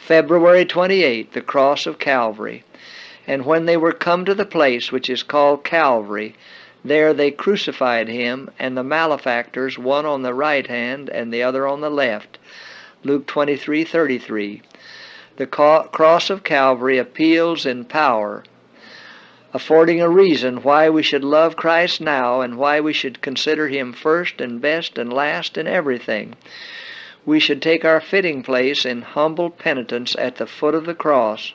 February 28, the Cross of Calvary. And when they were come to the place which is called Calvary, there they crucified him, and the malefactors, one on the right hand and the other on the left. Luke 23:33. The Cross of Calvary appeals in power, affording a reason why we should love Christ now and why we should consider him first and best and last in everything. We should take our fitting place in humble penitence at the foot of the cross.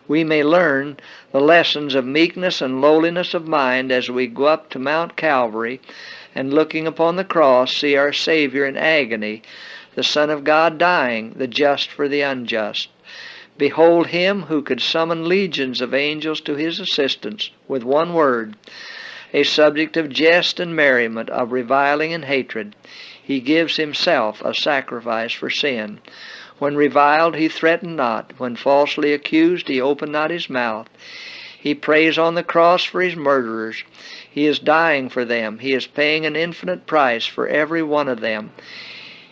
We may learn the lessons of meekness and lowliness of mind as we go up to Mount Calvary and, looking upon the cross, see our Savior in agony, the Son of God dying, the just for the unjust. Behold him who could summon legions of angels to his assistance with one word, a subject of jest and merriment, of reviling and hatred. He gives himself a sacrifice for sin. When reviled, he threatened not. When falsely accused, he opened not his mouth. He prays on the cross for his murderers. He is dying for them. He is paying an infinite price for every one of them.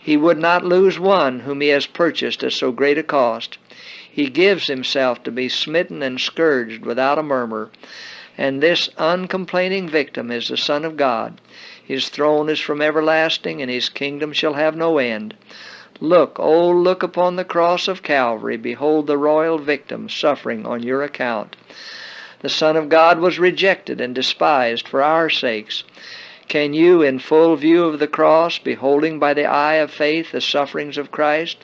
He would not lose one whom he has purchased at so great a cost. He gives himself to be smitten and scourged without a murmur. And this uncomplaining victim is the Son of God. His throne is from everlasting, and his kingdom shall have no end. Look, oh, look upon the cross of Calvary. Behold the royal victim suffering on your account. The Son of God was rejected and despised for our sakes. Can you, in full view of the cross, beholding by the eye of faith the sufferings of Christ,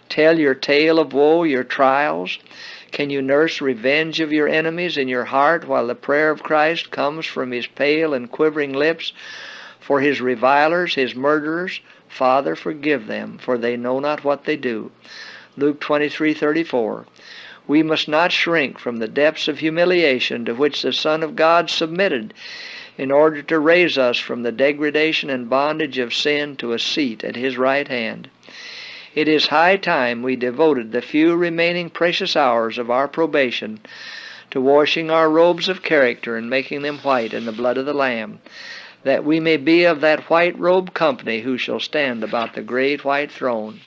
tell your tale of woe, your trials? Can you nurse revenge of your enemies in your heart while the prayer of Christ comes from his pale and quivering lips for his revilers, his murderers? Father, forgive them, for they know not what they do. Luke 23:34. We must not shrink from the depths of humiliation to which the Son of God submitted in order to raise us from the degradation and bondage of sin to a seat at his right hand. It is high time we devoted the few remaining precious hours of our probation to washing our robes of character and making them white in the blood of the Lamb, that we may be of that white-robed company who shall stand about the great white throne.